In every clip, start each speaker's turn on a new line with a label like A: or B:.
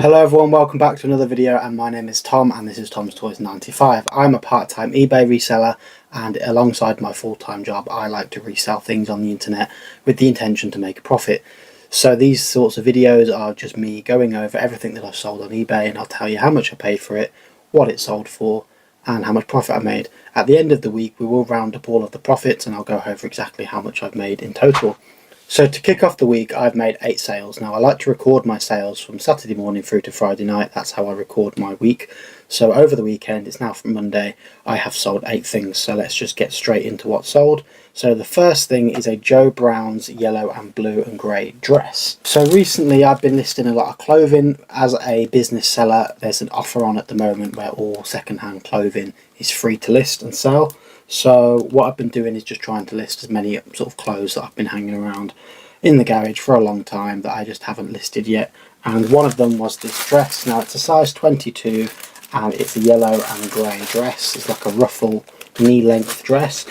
A: Hello everyone, welcome back to another video, and my name is Tom and this is Tom's Toys 95. I'm a part-time eBay reseller, and alongside my full-time job I like to resell things on the internet with the intention to make a profit. So these sorts of videos are just me going over everything that I've sold on eBay, and I'll tell you how much I paid for it, what it sold for, and how much profit I made. At the end of the week we will round up all of the profits and I'll go over exactly how much I've made in total. So to kick off the week, I've made 8 sales. Now I like to record my sales from Saturday morning through to Friday night. That's how I record my week. So over the weekend, it's now from Monday, I have sold 8 things. So let's just get straight into what's sold. So the first thing is a Joe Brown's yellow and blue and grey dress. So recently I've been listing a lot of clothing. As a business seller, there's an offer on at the moment where all second-hand clothing is free to list and sell. So what I've been doing is just trying to list as many sort of clothes that I've been hanging around in the garage for a long time that I just haven't listed yet. And one of them was this dress. Now it's a size 22 and it's a yellow and grey dress. It's like a ruffle knee length dress,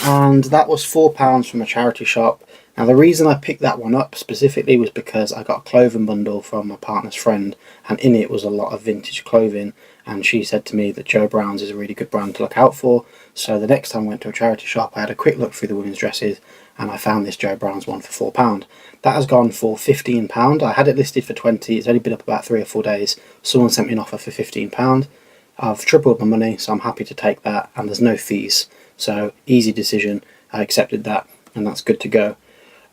A: and that was £4 from a charity shop. Now the reason I picked that one up specifically was because I got a clothing bundle from my partner's friend, and in it was a lot of vintage clothing, and she said to me that Joe Brown's is a really good brand to look out for. So the next time I went to a charity shop I had a quick look through the women's dresses and I found this Joe Brown's one for £4. That has gone for £15. I had it listed for 20. It's only been up about 3 or 4 days. Someone sent me an offer for £15. I've tripled my money, so I'm happy to take that, and there's no fees. So easy decision. I accepted that and that's good to go.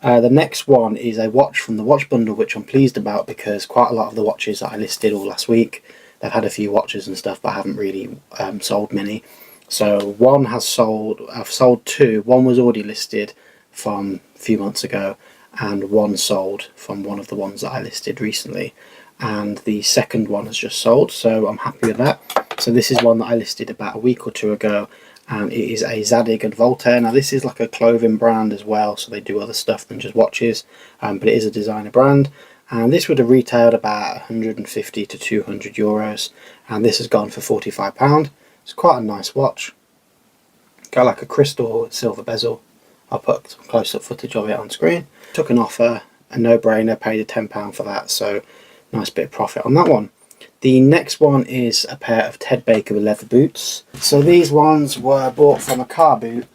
A: The next one is a watch from the watch bundle, which I'm pleased about because quite a lot of the watches that I listed all last week, they've had a few watches and stuff, but I haven't really sold many. So one has sold, I've sold 2. One was already listed from a few months ago, and one sold from one of the ones that I listed recently, and the second one has just sold, so I'm happy with that. So this is one that I listed about a week or 2 ago, and it is a Zadig and Voltaire. Now this is like a clothing brand as well, so they do other stuff than just watches, but it is a designer brand, and this would have retailed about 150 to 200 euros, and this has gone for £45. It's quite a nice watch. Got like a crystal silver bezel. I'll put some close-up footage of it on screen. Took an offer, a no-brainer, paid a £10 for that, so nice bit of profit on that one. The next one is a pair of Ted Baker leather boots. So these ones were bought from a car boot,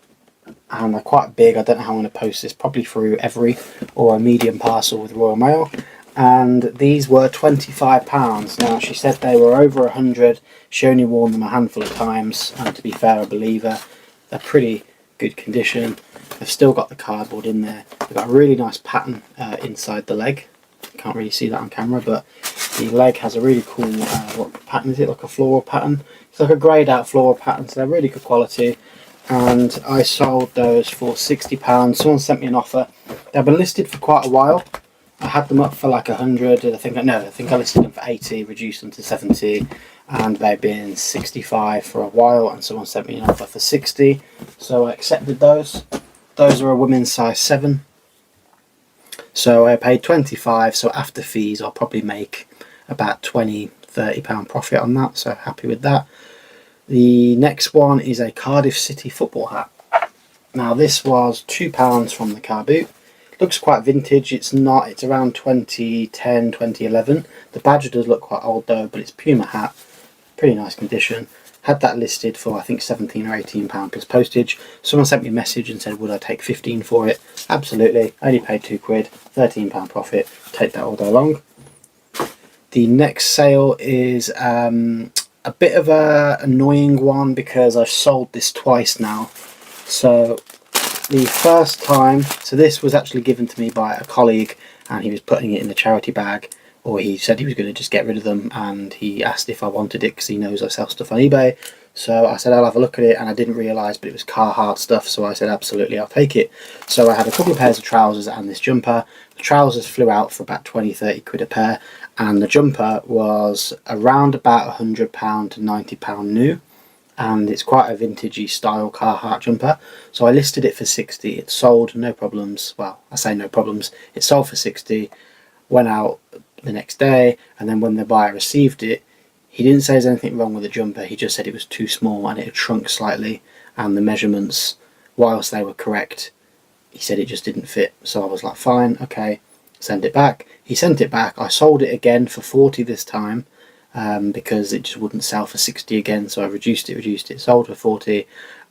A: and they're quite big. I don't know how I'm going to post this, probably through Every or a medium parcel with Royal Mail. And these were £25. Now she said they were over 100. She only worn them a handful of times, and to be fair, I believe her. They're pretty good condition. They've still got the cardboard in there. They've got a really nice pattern inside the leg. Can't really see that on camera, but the leg has a really cool, what pattern is it? Like a floral pattern. It's like a greyed out floral pattern, so they're really good quality. And I sold those for £60. Someone sent me an offer. They've been listed for quite a while. I had them up for like 100. I think I listed them for 80, reduced them to 70, and they've been 65 for a while, and someone sent me an offer for 60, so I accepted those. Those are a women's size 7. So I paid 25, so after fees I'll probably make about £20–30 profit on that, so happy with that. The next one is a Cardiff City football hat. Now this was £2 from the car boot. Looks quite vintage. It's not, it's around 2010, 2011. The badge does look quite old though, but it's Puma hat, pretty nice condition. Had that listed for I think £17 or £18 plus postage. Someone sent me a message and said would I take 15 for it. Absolutely, I only paid £2, £13 profit, take that all day long. The next sale is a bit of a annoying one because I've sold this twice now. So the first time, so this was actually given to me by a colleague, and he was putting it in the charity bag, or he said he was going to just get rid of them, and he asked if I wanted it because he knows I sell stuff on eBay. So I said I'll have a look at it, and I didn't realise, but it was Carhartt stuff, so I said absolutely I'll take it. So I had a couple of pairs of trousers and this jumper. The trousers flew out for about 20–30 quid a pair, and the jumper was around about £100 to £90 new, and it's quite a vintagey style Carhartt jumper. So I listed it for 60. It sold, no problems. Well, I say no problems. It sold for 60, went out the next day, and then when the buyer received it, he didn't say there's anything wrong with the jumper. He just said it was too small and it had shrunk slightly, and the measurements, whilst they were correct, he said it just didn't fit. So I was like, fine, okay. send it back. He sent it back. I sold it again for 40 this time, because it just wouldn't sell for 60 again, so I reduced it, sold for 40,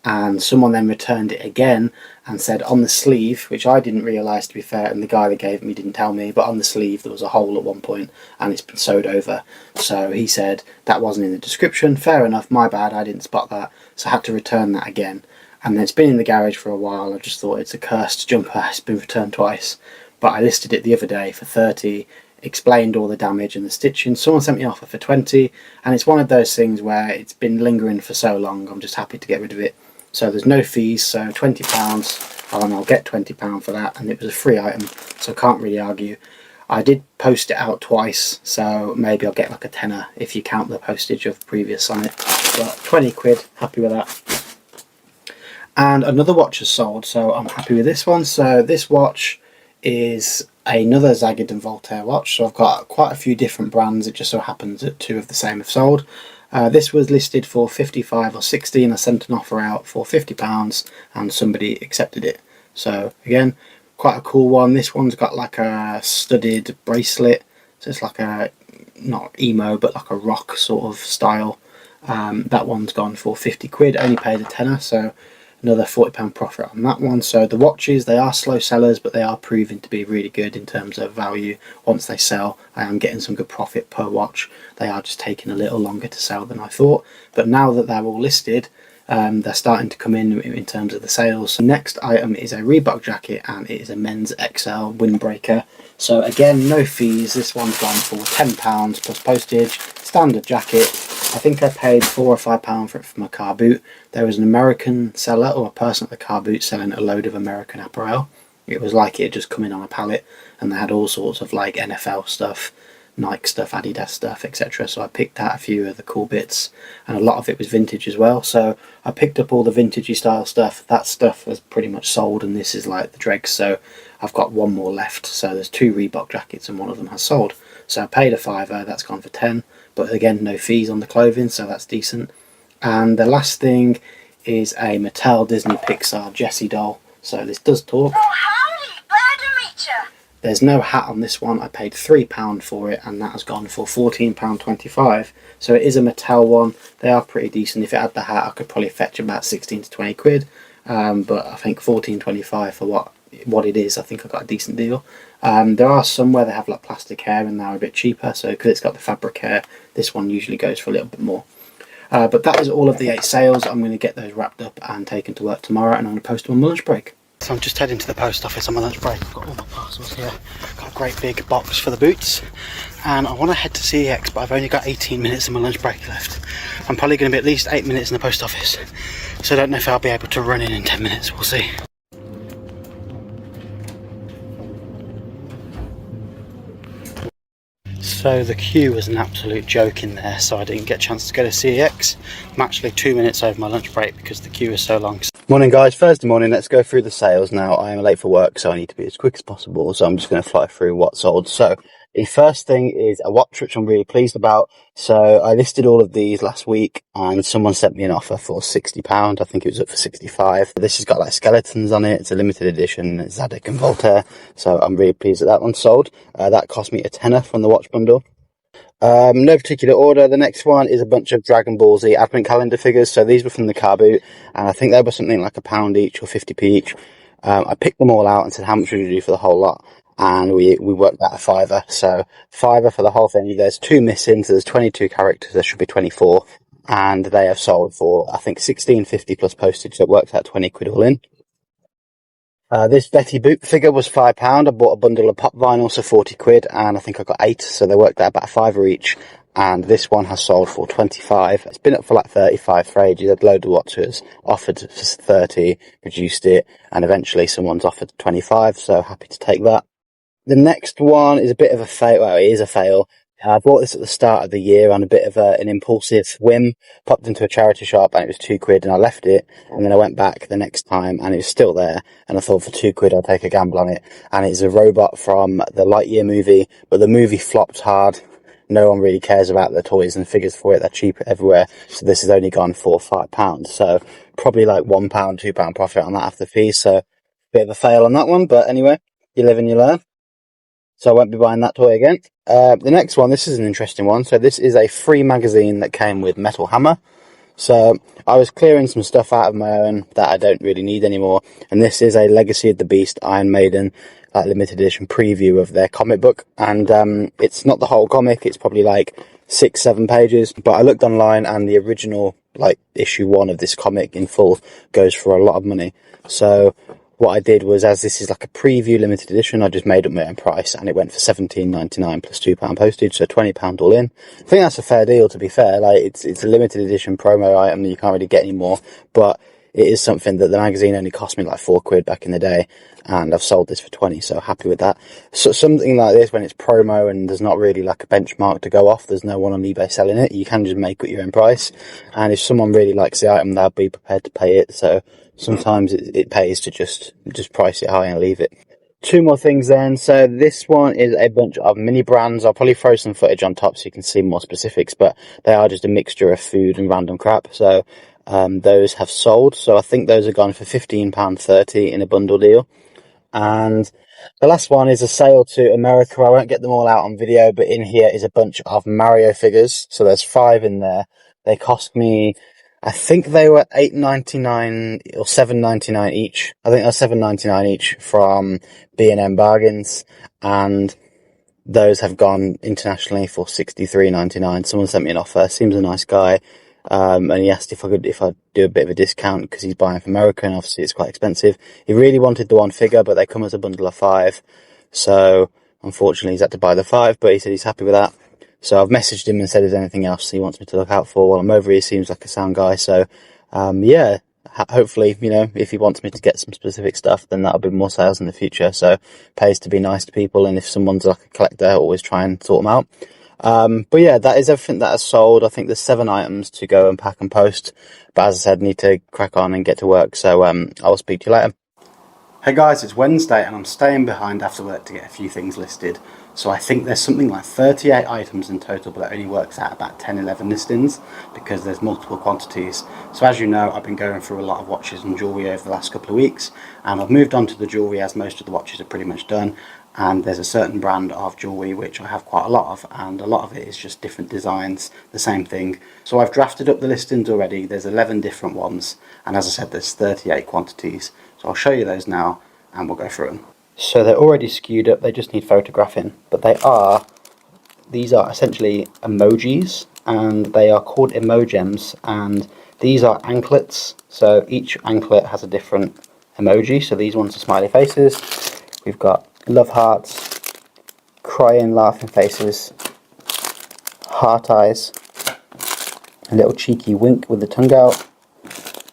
A: and someone then returned it again and said on the sleeve, which I didn't realise, to be fair, and the guy that gave it me didn't tell me, but on the sleeve there was a hole at one point and it's been sewed over. So he said that wasn't in the description. Fair enough, my bad, I didn't spot that, so I had to return that again. And then it's been in the garage for a while. I just thought it's a cursed jumper, it's been returned twice. But I listed it the other day for 30, explained all the damage and the stitching. Someone sent me an offer for 20, and it's one of those things where it's been lingering for so long, I'm just happy to get rid of it. So there's no fees, so £20, and I'll get £20 for that, and it was a free item, so I can't really argue. I did post it out twice, so maybe I'll get like a tenner if you count the postage of previous on it. But 20 quid, happy with that. And another watch has sold, so I'm happy with this one. So this watch is another Zagged and Voltaire watch, so I've got quite a few different brands. It just so happens that two of the same have sold. This was listed for 55 or 60, and I sent an offer out for £50 and somebody accepted it. So again, quite a cool one. This one's got like a studded bracelet, so it's like a, not emo, but like a rock sort of style. That one's gone for 50 quid, only paid a tenner, so another £40 profit on that one. So the watches, they are slow sellers, but they are proving to be really good in terms of value. Once they sell, I am getting some good profit per watch. They are just taking a little longer to sell than I thought, but now that they're all listed, they're starting to come in terms of the sales. The next item is a Reebok jacket, and it is a men's XL windbreaker. So again, no fees. This one's gone for £10 plus postage. Standard jacket. I think I paid £4 or £5 for it from a car boot. There was an American seller, or a person at the car boot, selling a load of American apparel. It was like it had just come in on a pallet, and they had all sorts of like NFL stuff, Nike stuff, Adidas stuff, etc. So I picked out a few of the cool bits, and a lot of it was vintage as well. So I picked up all the vintagey style stuff. That stuff was pretty much sold, and this is like the dregs. So I've got one more left. So there's two Reebok jackets, and one of them has sold. So I paid a £5, that's gone for 10. But again, no fees on the clothing, so that's decent. And the last thing is a Mattel Disney Pixar Jessie doll. So this does talk.
B: Oh, howdy! Glad to meet you.
A: There's no hat on this one. I paid £3 for it, and that has gone for £14.25. So it is a Mattel one. They are pretty decent. If it had the hat, I could probably fetch about 16 to 20 quid. But I think £14.25 for what it is, I think I got a decent deal. There are some where they have like plastic hair and they're a bit cheaper, so because it's got the fabric hair, this one usually goes for a little bit more. But that is all of the 8 sales. I'm going to get those wrapped up and taken to work tomorrow, and I'm going to post them on my lunch break. So I'm just heading to the post office on my lunch break. I've got all my parcels here. Got a great big box for the boots, and I want to head to CEX, but I've only got 18 minutes of my lunch break left. I'm probably going to be at least 8 minutes in the post office, so I don't know if I'll be able to run in 10 minutes. We'll see. So the queue was an absolute joke in there, so I didn't get a chance to go to CEX. I'm actually 2 minutes over my lunch break because the queue is so long. Morning guys, Thursday morning, let's go through the sales now. I am late for work, so I need to be as quick as possible, so I'm just going to fly through what sold. So the first thing is a watch, which I'm really pleased about. So I listed all of these last week, and someone sent me an offer for £60. I think it was up for 65. This has got like skeletons on it. It's a limited edition. It's Zadig and Voltaire. So I'm really pleased that one sold. That cost me a tenner from the watch bundle. No particular order. The next one is a bunch of Dragon Ball Z advent calendar figures. So these were from the car boot, and I think they were something like £1 each or 50p each. I picked them all out and said, how much would you do for the whole lot? And we worked out a £5. So £5 for the whole thing. There's 2 missing, so there's 22 characters. There should be 24, and they have sold for I think £16.50 plus postage. So it works out 20 quid all in. This Betty Boop figure was £5. I bought a bundle of pop vinyl, so 40 quid, and I think I got 8, so they worked out about a £5 each. And this one has sold for 25. It's been up for like 35 for ages. Had a load of watches offered for 30, reduced it, and eventually someone's offered 25, so happy to take that. The next one is a bit of a fail. Well, it is a fail. I bought this at the start of the year on a bit of an impulsive whim. Popped into a charity shop and it was 2 quid, and I left it. And then I went back the next time and it was still there. And I thought for 2 quid I'll take a gamble on it. And it's a robot from the Lightyear movie, but the movie flopped hard. No one really cares about the toys and figures for it. They're cheap everywhere. So this has only gone for £5. So probably like £1, £2 profit on that after fees. So bit of a fail on that one. But anyway, you live and you learn. so I won't be buying that toy again. The next one, this is an interesting one. So this is a free magazine that came with Metal Hammer. So I was clearing some stuff out of my own that I don't really need anymore, and this is a Legacy of the Beast Iron Maiden limited edition preview of their comic book. And it's not the whole comic, it's probably like 6-7 pages, but I looked online and the original like issue 1 of this comic in full goes for a lot of money. So what I did was, as this is like a preview limited edition, I just made up my own price, and it went for £17.99 plus £2 postage, so £20 all in. I think that's a fair deal, to be fair. Like, it's a limited edition promo item that you can't really get anymore, but it is something that the magazine only cost me like £4 back in the day, and I've sold this for 20, so happy with that. So something like this, when it's promo and there's not really like a benchmark to go off, there's no one on eBay selling it, you can just make up your own price, and if someone really likes the item, they'll be prepared to pay it. So sometimes it pays to just price it high and leave it. 2 more things then. So this one is a bunch of mini brands. I'll probably throw some footage on top so you can see more specifics, but they are just a mixture of food and random crap. So those have sold. So I think those are gone for £15.30 in a bundle deal. And the last one is a sale to America. I won't get them all out on video, but in here is a bunch of Mario figures. So there's 5 in there. They cost me, I think they were $8.99 or $7.99 each. I think they're $7.99 each from B&M Bargains, and those have gone internationally for $63.99. Someone sent me an offer. Seems a nice guy, and he asked if I'd do a bit of a discount because he's buying from America, and obviously it's quite expensive. He really wanted the one figure, but they come as a bundle of 5, so unfortunately he's had to buy the 5. But he said he's happy with that. So I've messaged him and said, is there anything else he wants me to look out for while I'm over here? He seems like a sound guy. So, yeah, hopefully, you know, if he wants me to get some specific stuff, then that'll be more sales in the future. So pays to be nice to people. And if someone's like a collector, always try and sort them out. But yeah, that is everything that has sold. I think there's 7 items to go and pack and post. But as I said, need to crack on and get to work. So, I'll speak to you later. Hey guys, it's Wednesday and I'm staying behind after work to get a few things listed. So I think there's something like 38 items in total, but that only works out about 10-11 listings because there's multiple quantities. So as you know, I've been going through a lot of watches and jewellery over the last couple of weeks, and I've moved on to the jewellery as most of the watches are pretty much done. And there's a certain brand of jewellery which I have quite a lot of, and a lot of it is just different designs, the same thing. So I've drafted up the listings already. There's 11 different ones, and as I said, there's 38 quantities. So I'll show you those now and we'll go through them. So they're already skewed up, they just need photographing, but these are essentially emojis, and they are called emogems, and these are anklets. So each anklet has a different emoji. So these ones are smiley faces, we've got love hearts, crying laughing faces, heart eyes, a little cheeky wink with the tongue out,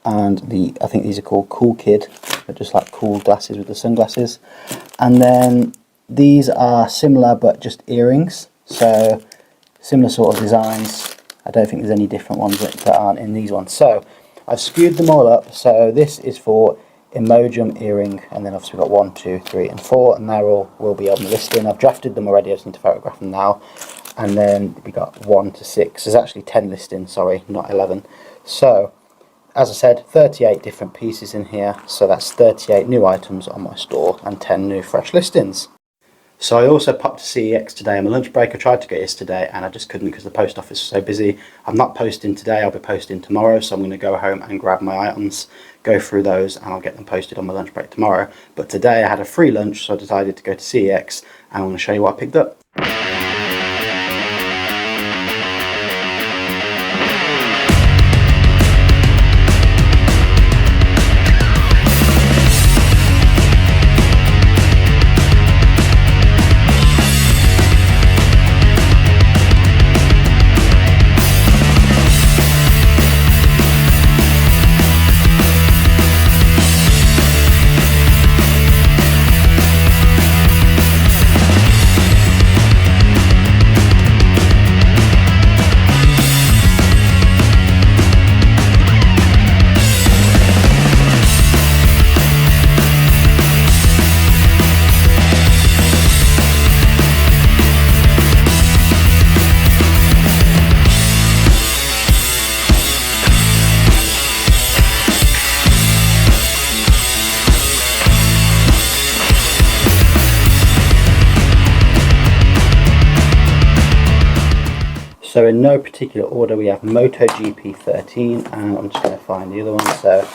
A: and I think these are called cool kid. They're just like cool glasses with the sunglasses. And then these are similar but just earrings, so similar sort of designs. I don't think there's any different ones that aren't in these ones. So I've skewed them all up. So this is for emojum earring, and then obviously we've got 1, 2, 3 and 4, and they're all will be on the listing. I've drafted them already, I just need to photograph them now. And then we got 1 to 6. There's actually 10 listings, sorry, not 11. So as I said, 38 different pieces in here, so that's 38 new items on my store and 10 new fresh listings. So I also popped to CEX today on my lunch break. I tried to get yesterday and I just couldn't because the post office was so busy. I'm not posting today, I'll be posting tomorrow, so I'm going to go home and grab my items, go through those, and I'll get them posted on my lunch break tomorrow. But today I had a free lunch, so I decided to go to CEX and I'm going to show you what I picked up. So in no particular order, we have MotoGP 13, and I'm just going to find the other one. So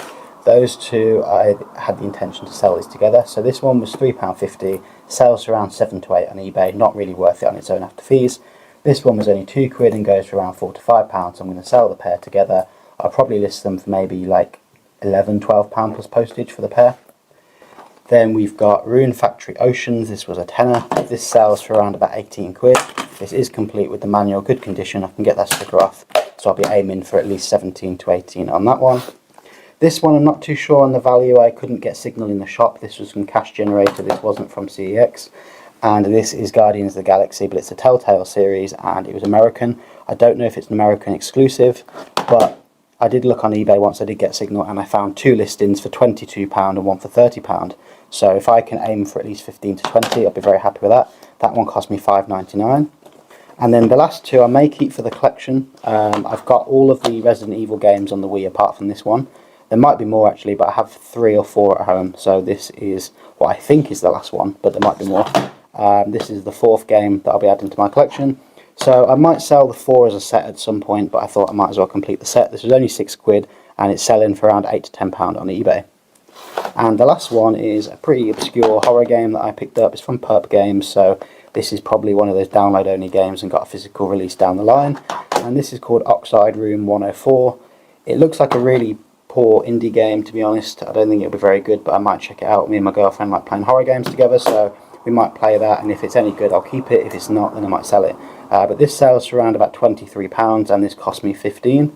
A: those two, I had the intention to sell these together. So this one was £3.50, sells for around 7 to 8 on eBay, not really worth it on its own after fees. This one was only £2 and goes for around £4 to £5, so I'm going to sell the pair together. I'll probably list them for maybe like £11, £12 plus postage for the pair. Then we've got Rune Factory Oceans. This was a tenner. This sells for around about £18. This is complete with the manual, good condition. I can get that sticker off, so I'll be aiming for at least 17 to 18 on that one. This one I'm not too sure on the value. I couldn't get signal in the shop. This was from Cash Generator. This wasn't from CEX. And this is Guardians of the Galaxy, but it's a Telltale series and it was American. I don't know if it's an American exclusive, but I did look on eBay once I did get signal and I found 2 listings for £22 and one for £30. So if I can aim for at least 15 to 20, I'll be very happy with that. That one cost me £5.99. And then the last two I may keep for the collection. I've got all of the Resident Evil games on the Wii apart from this one. There might be more actually, but I have 3 or 4 at home. So this is what I think is the last one, but there might be more. This is the 4th game that I'll be adding to my collection. So I might sell the 4 as a set at some point, but I thought I might as well complete the set. This was only £6 and it's selling for around £8 to £10 on eBay. And the last one is a pretty obscure horror game that I picked up. It's from Perp Games, so this is probably one of those download only games and got a physical release down the line. And this is called Oxide Room 104. It looks like a really poor indie game, to be honest. I don't think it'll be very good, but I might check it out. Me and my girlfriend like playing horror games together, so we might play that, and if it's any good I'll keep it. If it's not, then I might sell it. But this sells for around about £23 and this cost me £15.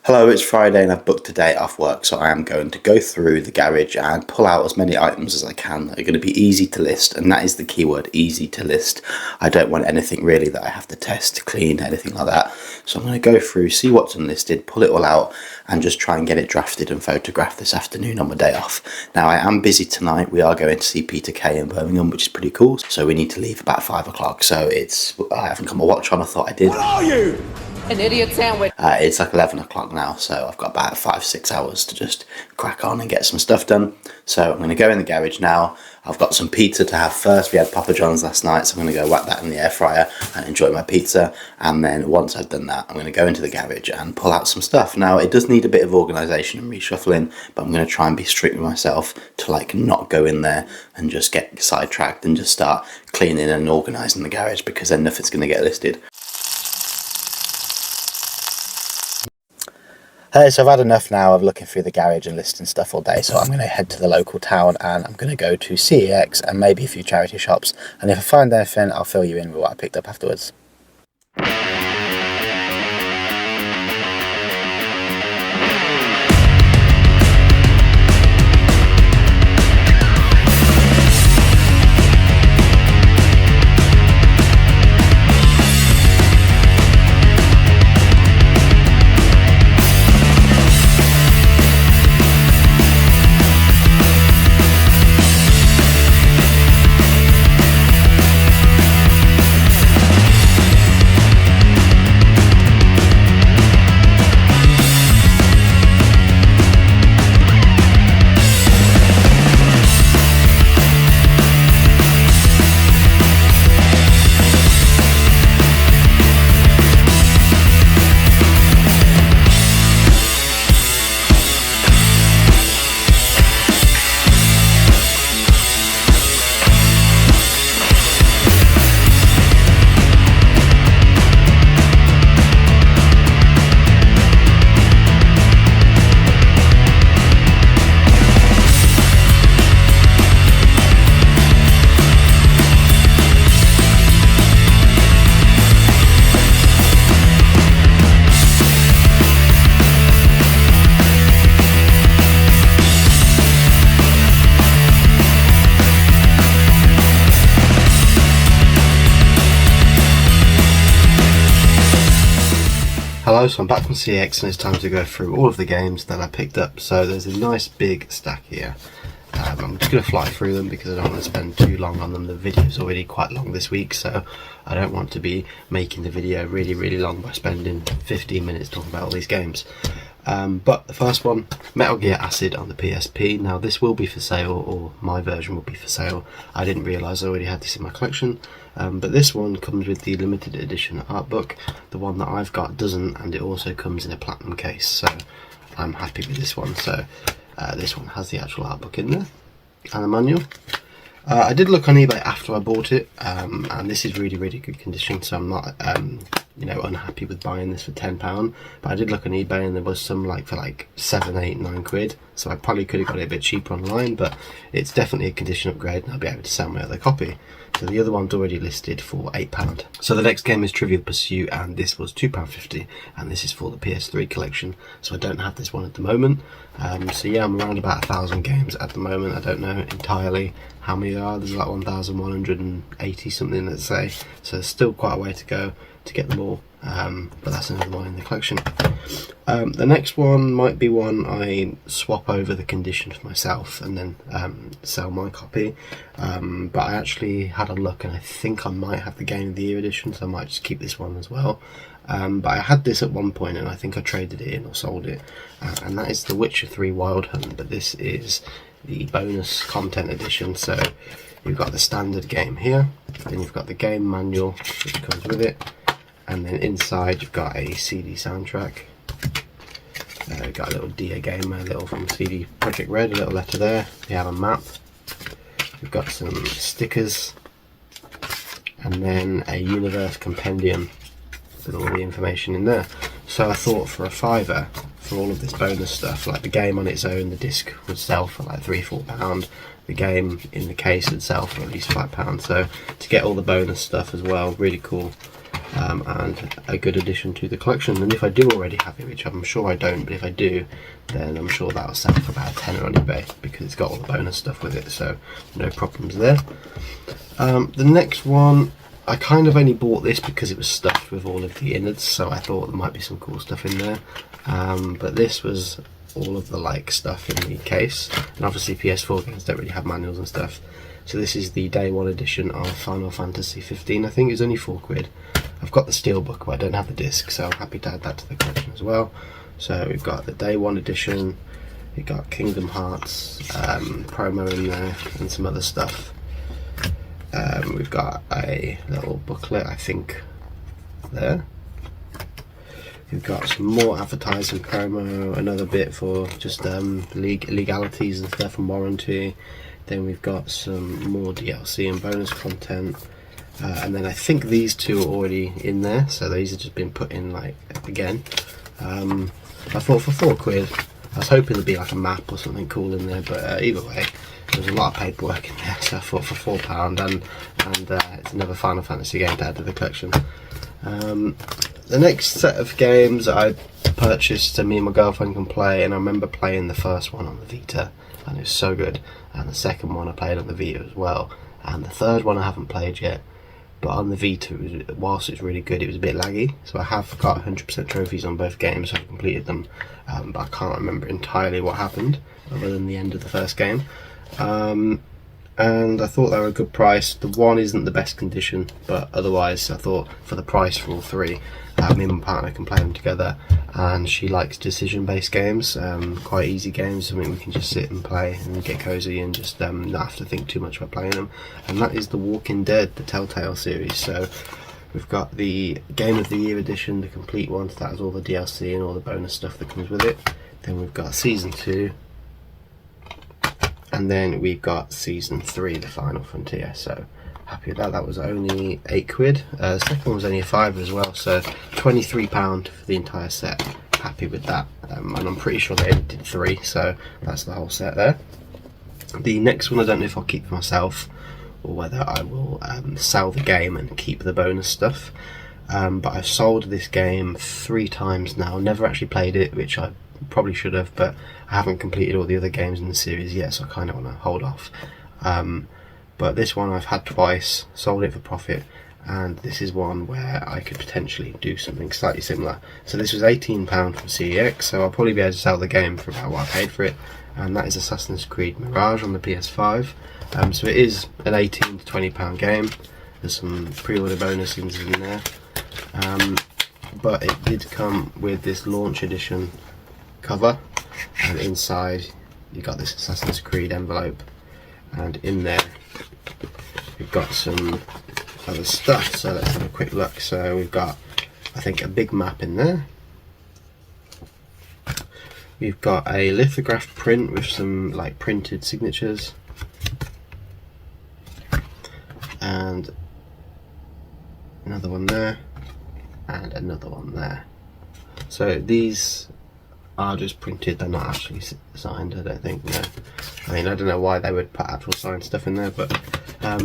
C: Hello, it's Friday and I've booked a day off work, so I am going to go through the garage and pull out as many items as I can that are going to be easy to list, and that is the keyword, easy to list. I don't want anything really that I have to test, clean, anything like that. So I'm going to go through, see what's unlisted, pull it all out and just try and get it drafted and photographed this afternoon on my day off. Now I am busy tonight. We are going to see Peter Kay in Birmingham, which is pretty cool. So we need to leave about 5 o'clock. So I haven't got my watch on, I thought I did.
D: What are you? An idiot sandwich.
C: It's like 11 o'clock now, so I've got about 5-6 hours to just crack on and get some stuff done. So I'm going to go in the garage now. I've got some pizza to have first. We had Papa John's last night, so I'm going to go whack that in the air fryer and enjoy my pizza. And then once I've done that, I'm going to go into the garage and pull out some stuff. Now it does need a bit of organisation and reshuffling, but I'm going to try and be strict with myself to like not go in there and just get sidetracked and just start cleaning and organising the garage, because then nothing's going to get listed.
A: So I've had enough now of looking through the garage and listing stuff all day, so I'm going to head to the local town and I'm going to go to CEX and maybe a few charity shops, and if I find anything I'll fill you in with what I picked up afterwards. Hello, so I'm back from CX and it's time to go through all of the games that I picked up. So there's a nice big stack here. I'm just going to fly through them because I don't want to spend too long on them. The video's already quite long this week, so I don't want to be making the video really long by spending 15 minutes talking about all these games. But the first one, Metal Gear Acid on the PSP. Now this will be for sale, or my version will be for sale. I didn't realise I already had this in my collection. But this one comes with the limited edition art book. The one that I've got doesn't, and it also comes in a platinum case, so I'm happy with this one. So this one has the actual art book in there, and the manual. I did look on eBay after I bought it, and this is really good condition, so I'm not unhappy with buying this for £10. But I did look on eBay and there was some for 7, 8, 9 quid, so I probably could have got it a bit cheaper online, but it's definitely a condition upgrade and I'll be able to sell my other copy. So the other one's already listed for £8. So the next game is Trivial Pursuit, and this was £2.50, and this is for the PS3 collection, so I don't have this one at the moment. So yeah, I'm around about 1,000 games at the moment. I don't know entirely how many there are. There's like 1,180 something, let's say, so there's still quite a way to go to get them all, but that's another one in the collection. The next one might be one I swap over the condition for myself and then sell my copy, but I actually had a look and I think I might have the Game of the Year edition, so I might just keep this one as well. But I had this at one point and I think I traded it in or sold it, and that is The Witcher 3 Wild Hunt, but this is the bonus content edition. So you've got the standard game here, then you've got the game manual which comes with it, and then inside you've got a CD soundtrack. Got a little Dia Gamer, a little from CD Projekt Red, a little letter there. You have a map. We've got some stickers, and then a universe compendium with all the information in there. So I thought for a £5 for all of this bonus stuff, like the game on its own, the disc would sell for like £3-4. The game in the case would sell for at least £5. So to get all the bonus stuff as well, really cool. And a good addition to the collection. And if I do already have it, which I'm sure I don't, but if I do, then I'm sure that'll sell for about £10 on eBay because it's got all the bonus stuff with it, so no problems there. The next one, I kind of only bought this because it was stuffed with all of the innards, so I thought there might be some cool stuff in there. But this was all of the stuff in the case, and obviously PS4 games don't really have manuals and stuff. So this is the day one edition of Final Fantasy 15. I think it's only £4. I've got the steelbook, but I don't have the disc, so I'm happy to add that to the collection as well. So we've got the day one edition, we've got Kingdom Hearts promo in there, and some other stuff. We've got a little booklet, I think, there. We've got some more advertising promo, another bit for just legalities and stuff and warranty. Then we've got some more DLC and bonus content. And then I think these two are already in there, so these have just been put in again. I thought for £4, I was hoping there'd be a map or something cool in there, but either way, there's a lot of paperwork in there, so I thought for £4, and it's another Final Fantasy game to add to the collection. The next set of games I purchased so me and my girlfriend can play, and I remember playing the first one on the Vita, and it was so good, and the second one I played on the Vita as well, and the third one I haven't played yet. But on the Vita, whilst it's really good, it was a bit laggy. So I have got 100% trophies on both games, so I've completed them. But I can't remember entirely what happened, other than the end of the first game. And I thought they were a good price. The one isn't the best condition, but otherwise I thought for the price for all three, me and my partner can play them together, and she likes decision-based games, quite easy games, something we can just sit and play and get cozy and just not have to think too much about playing them. And that is The Walking Dead, the Telltale series. So we've got the Game of the Year edition, the complete one, so that has all the DLC and all the bonus stuff that comes with it. Then we've got Season 2, and then we've got Season 3, the Final Frontier. So happy with that. That was only £8. The second one was only a £5 as well, so £23 for the entire set. Happy with that, and I'm pretty sure they only did 3, so that's the whole set there. The next one I don't know if I'll keep for myself or whether I will sell the game and keep the bonus stuff, but I've sold this game 3 times now. Never actually played it, which I probably should have, but I haven't completed all the other games in the series yet, so I kind of want to hold off. But this one I've had twice, sold it for profit, and this is one where I could potentially do something slightly similar. So this was £18 from CEX, so I'll probably be able to sell the game for about what I paid for it, and that is Assassin's Creed Mirage on the PS5. So it is an £18 to £20 game. There's some pre-order bonuses in there, but it did come with this launch edition
C: cover, and inside you got this Assassin's Creed envelope, and in there we've got some other stuff. So let's have a quick look. So we've got, I think, a big map in there. We've got a lithograph print with some like printed signatures, and another one there, and another one there. So these are just printed, they're not actually signed, I don't think. No, I mean, I don't know why they would put actual signed stuff in there, but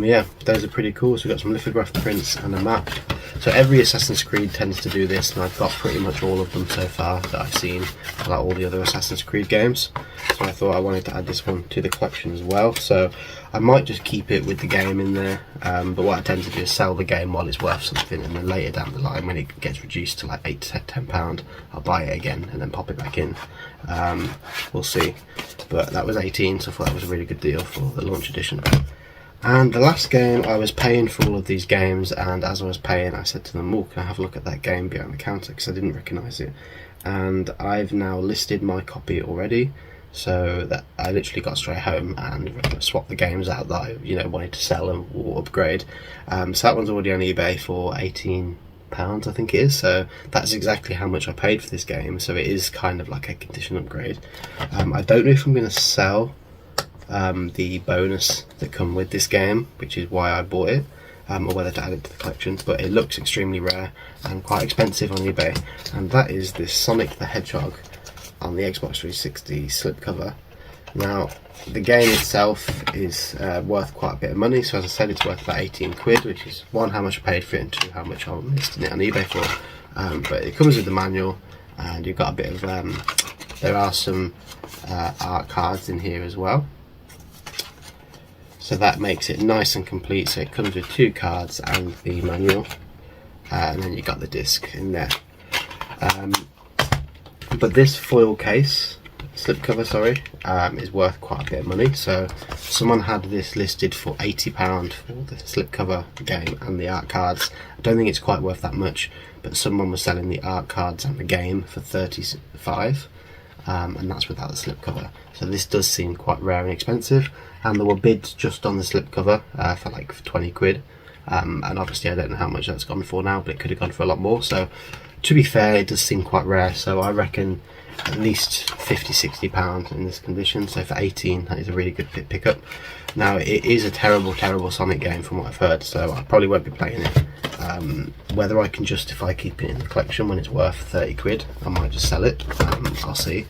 C: yeah, those are pretty cool. So we've got some lithograph prints and a map. So every Assassin's Creed tends to do this, and I've got pretty much all of them so far that I've seen, like all the other Assassin's Creed games. So I thought I wanted to add this one to the collection as well. So I might just keep it with the game in there, but what I tend to do is sell the game while it's worth something, and then later down the line, when it gets reduced to like £8 to £10, I'll buy it again and then pop it back in. We'll see. But that was 18, so I thought that was a really good deal for the launch edition. And the last game, I was paying for all of these games, and as I was paying, I said to them, "Oh, can I have a look at that game behind the counter?" because I didn't recognise it. And I've now listed my copy already, so that I literally got straight home and swapped the games out that I wanted to sell and or upgrade. So that one's already on eBay for £18, I think it is. So that's exactly how much I paid for this game. So it is kind of like a condition upgrade. I don't know if I'm going to sell the bonus that come with this game, which is why I bought it, or whether to add it to the collection, but it looks extremely rare and quite expensive on eBay, and that is this Sonic the Hedgehog on the Xbox 360 slipcover. Now the game itself is worth quite a bit of money, so as I said, it's worth about 18 quid, which is one, how much I paid for it, and two, how much I'm listing it on eBay for. But it comes with the manual, and you've got a bit of there are some art cards in here as well. So that makes it nice and complete. So it comes with 2 cards and the manual, and then you got the disc in there. But this foil case, slipcover, sorry, is worth quite a bit of money. So someone had this listed for £80 for the slipcover game and the art cards. I don't think it's quite worth that much, but someone was selling the art cards and the game for £35, and that's without the slipcover. So this does seem quite rare and expensive. And there were bids just on the slipcover for like 20 quid, and obviously I don't know how much that's gone for now, but it could have gone for a lot more. So to be fair, it does seem quite rare, so I reckon at least £50–60 in this condition. So for 18, that is a really good pickup. Now it is a terrible Sonic game from what I've heard, so I probably won't be playing it. Whether I can justify keeping it in the collection when it's worth 30 quid, I might just sell it. I'll see.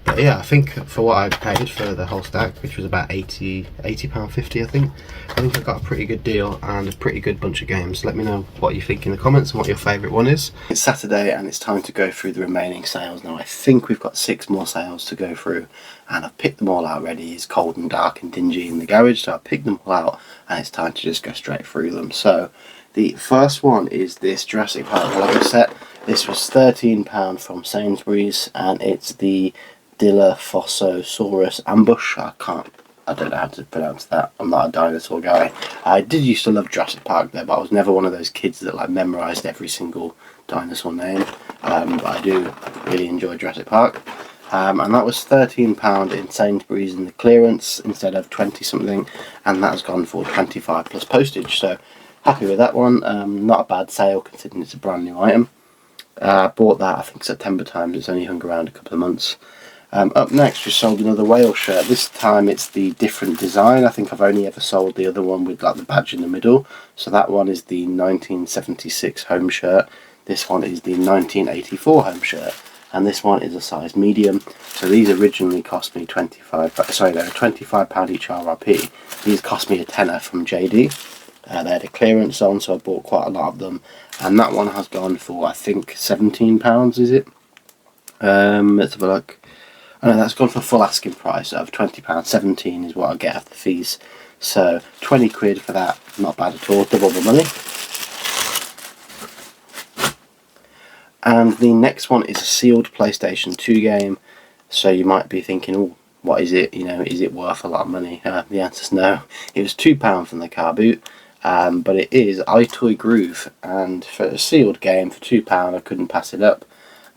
C: But yeah, I think for what I paid for the whole stack, which was about £80–50, I think I got a pretty good deal and a pretty good bunch of games. Let me know what you think in the comments and what your favourite one is. It's Saturday and it's time to go through the remaining sales now. I think we've got 6 more sales to go through, and I've picked them all out already. It's cold and dark and dingy in the garage, so I've picked them all out and it's time to just go straight through them. So the first one is this Jurassic Park Lego set. This was £13 from Sainsbury's, and it's the Dilophosaurus Ambush. I don't know how to pronounce that. I'm not a dinosaur guy. I did used to love Jurassic Park though, but I was never one of those kids that like memorised every single dinosaur name. But I do really enjoy Jurassic Park. And that was £13 in Sainsbury's in the clearance instead of 20 something, and that has gone for 25 plus postage. So happy with that one. Not a bad sale considering it's a brand new item. Bought that I think September time. It's only hung around a couple of months. Up next we sold another whale shirt. This time it's the different design. I think I've only ever sold the other one with like the badge in the middle. So that one is the 1976 home shirt. This one is the 1984 home shirt. And this one is a size medium. So these originally cost me £25 each RRP. These cost me a tenner from JD. They had a clearance on, so I bought quite a lot of them. And that one has gone for, I think, £17, is it? Let's have a look. Oh no, that's gone for full asking price of £20. 17 is what I get after fees. So 20 quid for that, not bad at all, double the money. And the next one is a sealed PlayStation 2 game. So you might be thinking, oh, what is it? Is it worth a lot of money? The answer's no. It was £2 from the car boot. But it is iToy Groove, and for a sealed game for £2 I couldn't pass it up.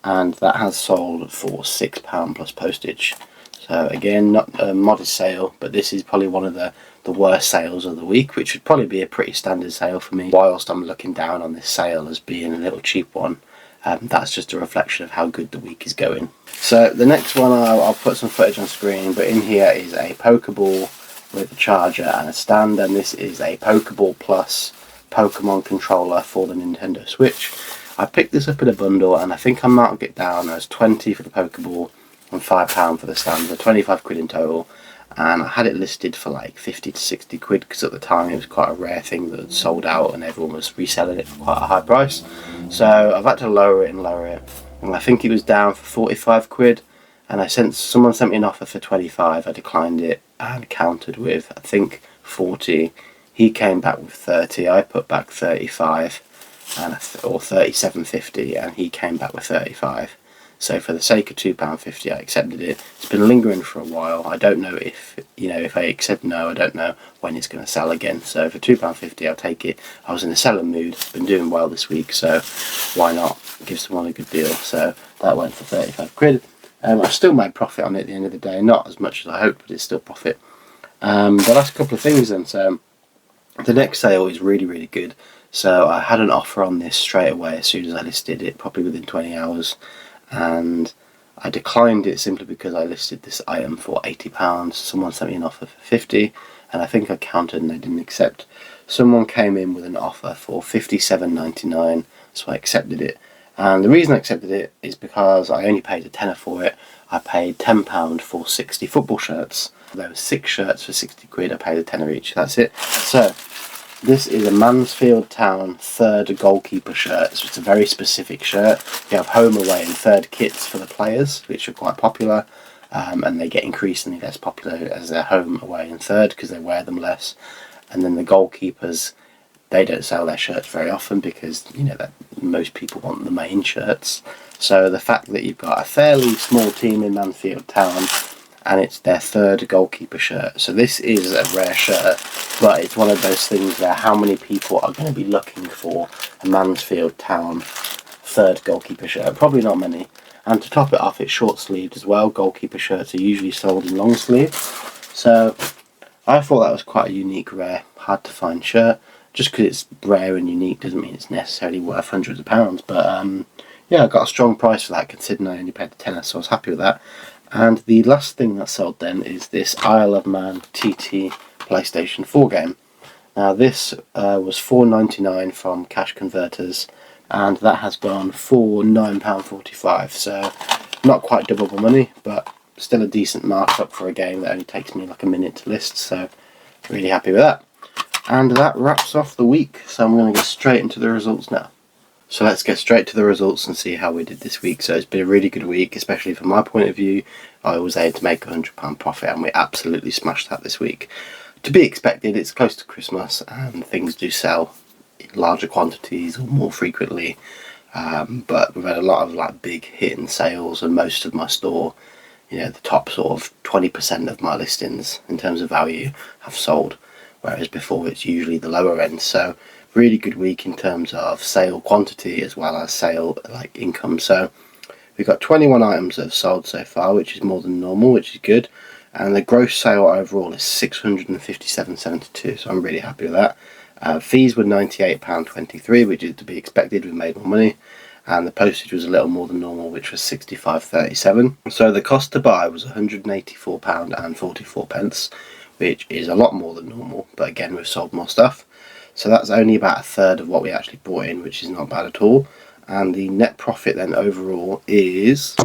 A: and that has sold for £6 plus postage. So again, not a modest sale, but this is probably one of the worst sales of the week, which would probably be a pretty standard sale for me. Whilst I'm looking down on this sale as being a little cheap one, that's just a reflection of how good the week is going. So the next one, I'll put some footage on screen, but in here is a Pokeball with a charger and a stand, and this is a Pokeball Plus Pokemon controller for the Nintendo Switch. I picked this up in a bundle, and I think I marked it down as 20 for the Pokeball and £5 for the stand, so 25 quid in total. And I had it listed for like 50 to 60 quid because at the time it was quite a rare thing that had sold out and everyone was reselling it for quite a high price. So I've had to lower it, and I think it was down for 45 quid, and someone sent me an offer for 25. I declined it and countered with I think 40. He came back with 30. I put back 35 or 37.50, and he came back with 35. So for the sake of £2.50, I accepted it. It's been lingering for a while. I don't know if I accept no, I don't know when it's going to sell again. So for £2.50, I'll take it. I was in a selling mood. Been doing well this week, so why not give someone a good deal? So that went for 35 quid. I still made profit on it at the end of the day. Not as much as I hoped, but it's still profit. The last couple of things then. So the next sale is really, really good. So I had an offer on this straight away as soon as I listed it, probably within 20 hours. And I declined it simply because I listed this item for £80. Someone sent me an offer for 50, and I think I counted and they didn't accept. Someone came in with an offer for £57.99, so I accepted it. And the reason I accepted it is because I only paid a tenner for it. I paid £10 for 60 football shirts. There were 6 shirts for 60 quid. I paid a tenner each. That's it. So this is a Mansfield Town third goalkeeper shirt. So it's a very specific shirt. You have home, away and third kits for the players, which are quite popular, and they get increasingly less popular as they're home, away and third because they wear them less. And then the goalkeepers, they don't sell their shirts very often because that most people want the main shirts. So the fact that you've got a fairly small team in Mansfield Town and it's their third goalkeeper shirt. So this is a rare shirt, but it's one of those things where how many people are going to be looking for a Mansfield Town third goalkeeper shirt? Probably not many. And to top it off, it's short sleeved as well. Goalkeeper shirts are usually sold in long sleeve. So I thought that was quite a unique, rare, hard to find shirt. Just because it's rare and unique doesn't mean it's necessarily worth hundreds of pounds. But yeah, I got a strong price for that considering I only paid the tenner, so I was happy with that. And the last thing that sold then is this Isle of Man TT PlayStation 4 game. Now this was £4.99 from Cash Converters, and that has gone for £9.45. So not quite double the money, but still a decent markup for a game that only takes me like a minute to list. So really happy with that. And that wraps off the week. So I'm going to get straight into the results now. So let's get straight to the results and see how we did this week. So it's been a really good week, especially from my point of view. I was able to make £100 profit, and we absolutely smashed that this week. To be expected, it's close to Christmas and things do sell in larger quantities or more frequently. But we've had a lot of like big hidden sales, and most of my store, the top sort of 20% of my listings in terms of value have sold, whereas before it's usually the lower end. So really good week in terms of sale quantity as well as sale income. So we've got 21 items that have sold so far, which is more than normal, which is good. And the gross sale overall is £657.72, so I'm really happy with that. Fees were £98.23, which is to be expected. We made more money. And the postage was a little more than normal, which was £65.37. So the cost to buy was £184.44, which is a lot more than normal, but again, we've sold more stuff. So that's only about a third of what we actually bought in, which is not bad at all. And the net profit then overall is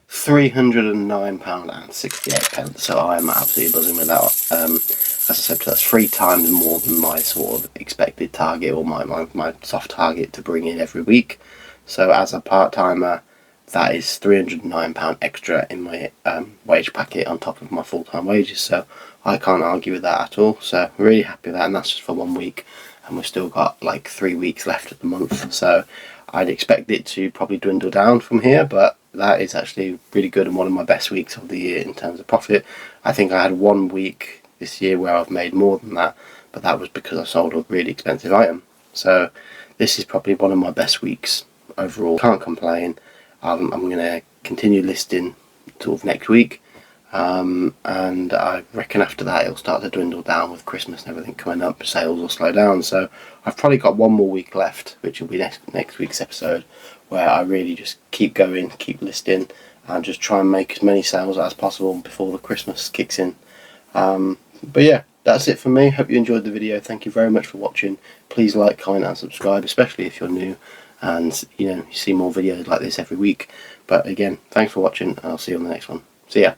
A: £309.68. So I'm absolutely buzzing with that. As I said, that's 3 times more than my sort of expected target, or my soft target to bring in every week. So as a part-timer, that is £309 extra in my wage packet on top of my full-time wages. So I can't argue with that at all. So really happy with that, and that's just for 1 week, and we've still got like 3 weeks left of the month. So I'd expect it to probably dwindle down from here, but that is actually really good and one of my best weeks of the year in terms of profit. I think I had 1 week this year where I've made more than that, but that was because I sold a really expensive item. So this is probably one of my best weeks
C: overall, can't complain. I'm going to continue listing sort of next week, and I reckon after that it'll start to dwindle down with Christmas and everything coming up. Sales will slow down, so I've probably got one more week left, which will be next week's episode, where I really just keep going, keep listing, and just try and make as many sales as possible before the Christmas kicks in. But yeah, that's it for me. Hope you enjoyed the video. Thank you very much for watching. Please like, comment and subscribe, especially if you're new and you see more videos like this every week. But again, thanks for watching, and I'll see you on the next one. See ya.